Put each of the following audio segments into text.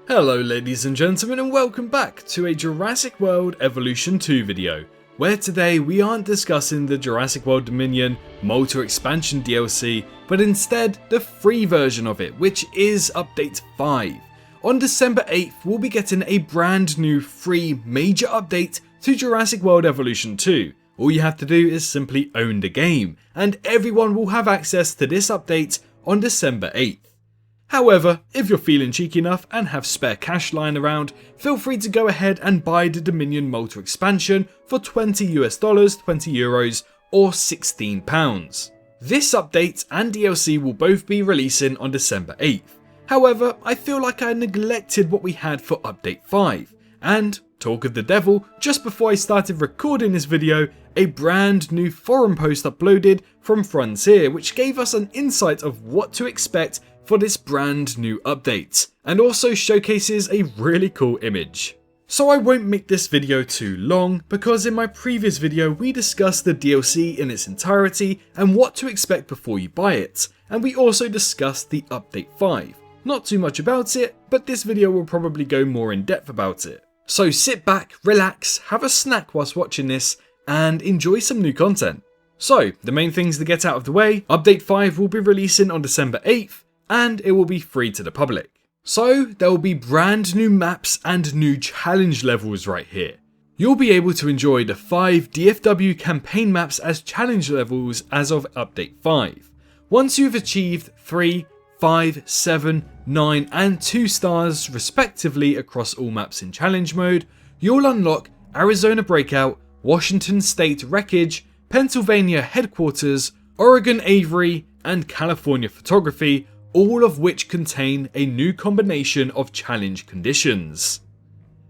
Hello ladies and gentlemen, and welcome back to a Jurassic World Evolution 2 video, where today we aren't discussing the Jurassic World Dominion Motor Expansion DLC, but instead the free version of it, which is Update 5. On December 8th, we'll be getting a brand new free major update to Jurassic World Evolution 2. All you have to do is simply own the game, and everyone will have access to this update on December 8th. However, if you're feeling cheeky enough and have spare cash lying around, feel free to go ahead and buy the Dominion Motor Expansion for $20 US, 20 euros, or £16. This update and DLC will both be releasing on December 8th. However, I feel like I neglected what we had for Update 5. And, talk of the devil, just before I started recording this video, a brand new forum post uploaded from Frontier which gave us an insight of what to expect for this brand new update, and also showcases a really cool image. So I won't make this video too long, because in my previous video we discussed the DLC in its entirety and what to expect before you buy it, and we also discussed the Update 5. Not too much about it, but this video will probably go more in depth about it. So sit back, relax, have a snack whilst watching this, and enjoy some new content. So, the main things to get out of the way: Update 5 will be releasing on December 8th, and it will be free to the public. So there will be brand new maps and new challenge levels right here. You'll be able to enjoy the 5 DFW campaign maps as challenge levels as of Update 5. Once you've achieved 3, 5, 7, 9 and 2 stars respectively across all maps in challenge mode, you'll unlock Arizona Breakout, Washington State Wreckage, Pennsylvania Headquarters, Oregon Avery and California Photography, all of which contain a new combination of challenge conditions.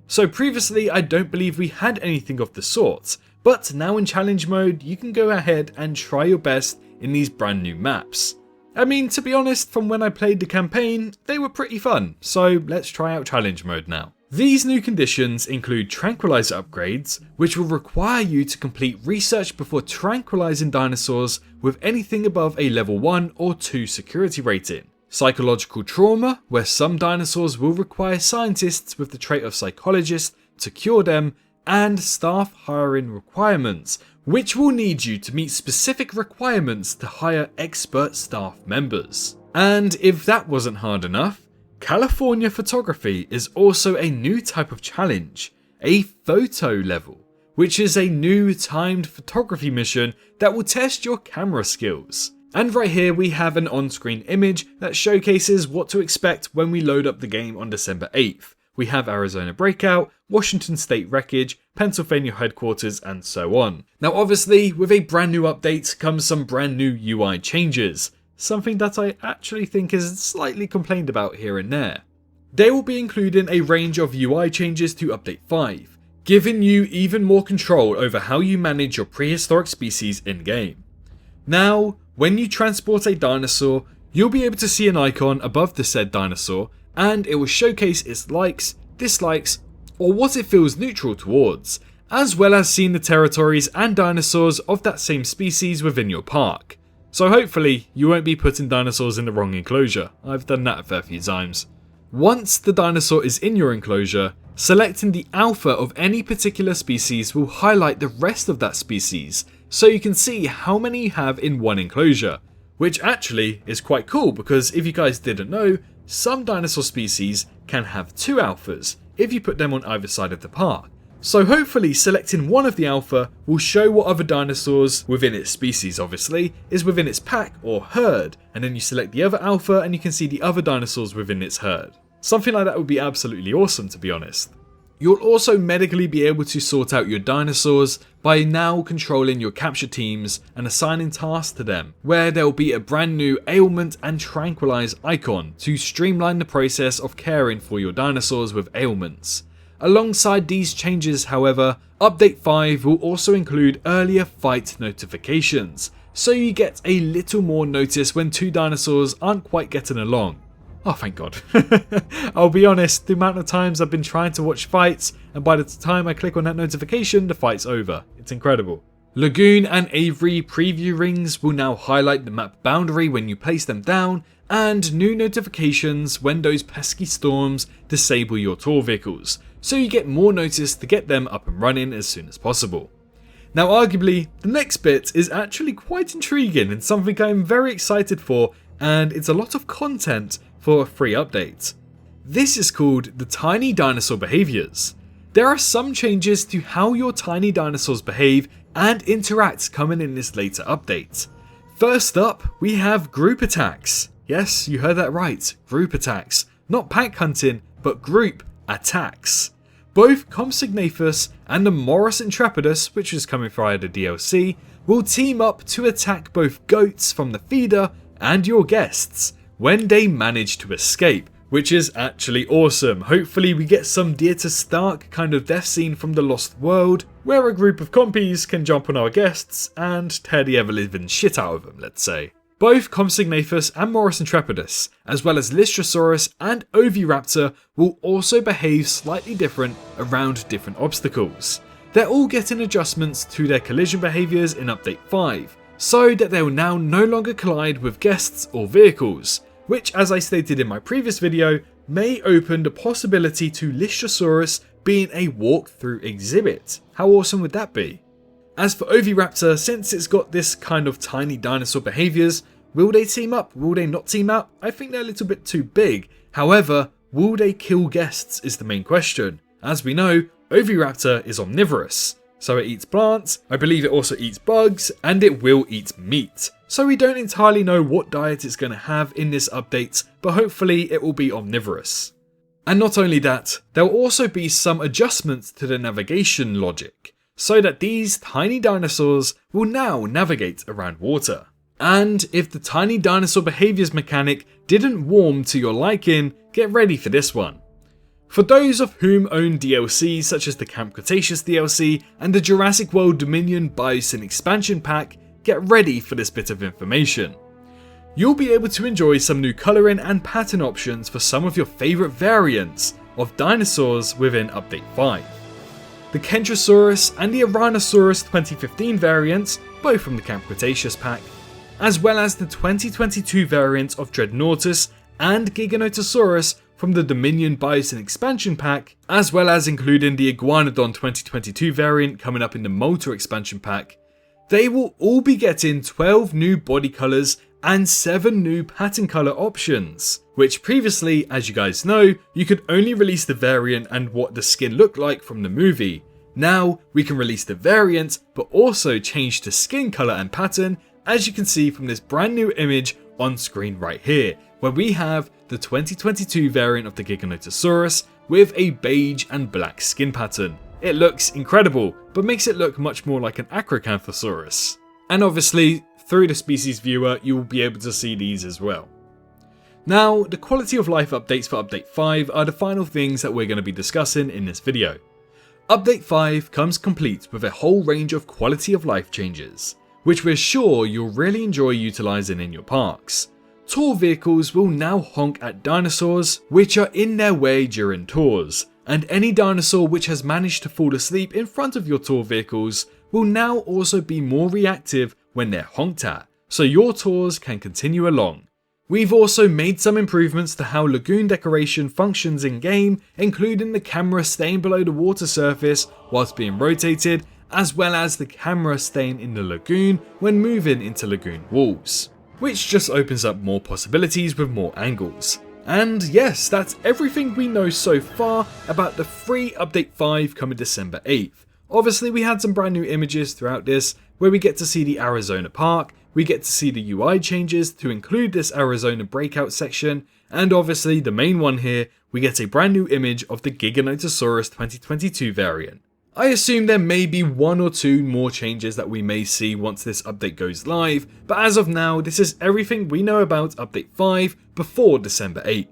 So previously I don't believe we had anything of the sort, but now in challenge mode you can go ahead and try your best in these brand new maps. I mean, to be honest, from when I played the campaign, they were pretty fun, so let's try out challenge mode now. These new conditions include tranquilizer upgrades, which will require you to complete research before tranquilizing dinosaurs with anything above a level 1 or 2 security rating. Psychological trauma, where some dinosaurs will require scientists with the trait of psychologist to cure them, and staff hiring requirements, which will need you to meet specific requirements to hire expert staff members. And if that wasn't hard enough, California Photography is also a new type of challenge, a photo level, which is a new timed photography mission that will test your camera skills. And right here we have an on-screen image that showcases what to expect when we load up the game on December 8th. We have Arizona Breakout, Washington State Wreckage, Pennsylvania Headquarters and so on. Now obviously with a brand new update comes some brand new UI changes, something that I actually think is slightly complained about here and there. They will be including a range of UI changes to Update 5, giving you even more control over how you manage your prehistoric species in-game. Now, when you transport a dinosaur, you'll be able to see an icon above the said dinosaur, and it will showcase its likes, dislikes, or what it feels neutral towards, as well as seeing the territories and dinosaurs of that same species within your park. So hopefully you won't be putting dinosaurs in the wrong enclosure. I've done that a fair few times. Once the dinosaur is in your enclosure, selecting the alpha of any particular species will highlight the rest of that species, so you can see how many you have in one enclosure, which actually is quite cool because if you guys didn't know, some dinosaur species can have 2 alphas if you put them on either side of the park. So hopefully selecting one of the alpha will show what other dinosaurs, within its species obviously, is within its pack or herd, and then you select the other alpha and you can see the other dinosaurs within its herd. Something like that would be absolutely awesome, to be honest. You'll also medically be able to sort out your dinosaurs by now controlling your capture teams and assigning tasks to them, where there will be a brand new ailment and tranquilize icon to streamline the process of caring for your dinosaurs with ailments. Alongside these changes, however, Update 5 will also include earlier fight notifications, so you get a little more notice when 2 dinosaurs aren't quite getting along. Oh, thank God. I'll be honest, the amount of times I've been trying to watch fights, and by the time I click on that notification, the fight's over. It's incredible. Lagoon and Avery preview rings will now highlight the map boundary when you place them down, and new notifications when those pesky storms disable your tour vehicles, so you get more notice to get them up and running as soon as possible. Now arguably, the next bit is actually quite intriguing and something I'm very excited for, and it's a lot of content for a free update. This is called the Tiny Dinosaur Behaviors. There are some changes to how your tiny dinosaurs behave and interact coming in this later update. First up, we have group attacks. Yes, you heard that right, group attacks. Not pack hunting, but group attacks. Both Compsognathus and the Morus Intrepidus, which is coming via the DLC, will team up to attack both goats from the feeder and your guests when they manage to escape, which is actually awesome. Hopefully we get some Deer to Stark kind of death scene from the Lost World, where a group of compies can jump on our guests and tear the ever-living shit out of them, let's say. Both Compsognathus and Morus Intrepidus, as well as Lystrosaurus and Oviraptor, will also behave slightly different around different obstacles. They're all getting adjustments to their collision behaviours in Update 5, so that they will now no longer collide with guests or vehicles, which, as I stated in my previous video, may open the possibility to Lystrosaurus being a walk-through exhibit. How awesome would that be? As for Oviraptor, since it's got this kind of tiny dinosaur behaviours, will they team up? Will they not team up? I think they're a little bit too big. However, will they kill guests is the main question. As we know, Oviraptor is omnivorous, so it eats plants, I believe it also eats bugs, and it will eat meat. So we don't entirely know what diet it's going to have in this update, but hopefully it will be omnivorous. And not only that, there will also be some adjustments to the navigation logic, so that these tiny dinosaurs will now navigate around water. And if the tiny dinosaur behaviours mechanic didn't warm to your liking, get ready for this one. For those of whom own DLCs such as the Camp Cretaceous DLC and the Jurassic World Dominion Biosyn expansion pack, get ready for this bit of information. You'll be able to enjoy some new colouring and pattern options for some of your favourite variants of dinosaurs within Update 5. The Kentrosaurus and the Aranosaurus 2015 variants, both from the Camp Cretaceous pack, as well as the 2022 variant of Dreadnoughtus and Giganotosaurus from the Dominion Biosyn expansion pack, as well as including the Iguanodon 2022 variant coming up in the Molter expansion pack. They will all be getting 12 new body colours and 7 new pattern colour options, which previously, as you guys know, you could only release the variant and what the skin looked like from the movie. Now we can release the variant but also change the skin colour and pattern, as you can see from this brand new image on screen right here, where we have the 2022 variant of the Giganotosaurus with a beige and black skin pattern. It looks incredible, but makes it look much more like an Acrocanthosaurus. And obviously, through the species viewer, you will be able to see these as well. Now, the quality of life updates for Update 5 are the final things that we're going to be discussing in this video. Update 5 comes complete with a whole range of quality of life changes, which we're sure you'll really enjoy utilising in your parks. Tour vehicles will now honk at dinosaurs which are in their way during tours, and any dinosaur which has managed to fall asleep in front of your tour vehicles will now also be more reactive when they're honked at, so your tours can continue along. We've also made some improvements to how lagoon decoration functions in game, including the camera staying below the water surface whilst being rotated, as well as the camera staying in the lagoon when moving into lagoon walls, which just opens up more possibilities with more angles. And yes, that's everything we know so far about the free Update 5 coming December 8th. Obviously we had some brand new images throughout this, where we get to see the Arizona Park, we get to see the UI changes to include this Arizona breakout section, and obviously the main one here, we get a brand new image of the Giganotosaurus 2022 variant. I assume there may be 1 or 2 more changes that we may see once this update goes live, but as of now, this is everything we know about Update 5 before December 8th.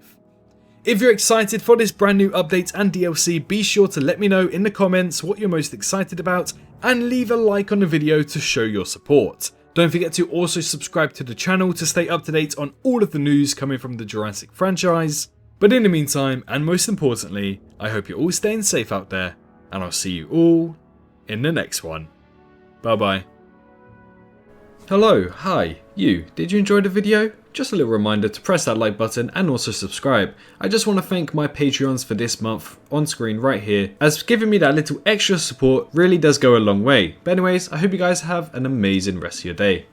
If you're excited for this brand new update and DLC, be sure to let me know in the comments what you're most excited about, and leave a like on the video to show your support. Don't forget to also subscribe to the channel to stay up to date on all of the news coming from the Jurassic franchise. But in the meantime, and most importantly, I hope you're all staying safe out there, and I'll see you all in the next one. Bye bye. Hello, hi, you. Did you enjoy the video? Just a little reminder to press that like button and also subscribe. I just want to thank my Patreons for this month on screen right here, as giving me that little extra support really does go a long way. But anyways, I hope you guys have an amazing rest of your day.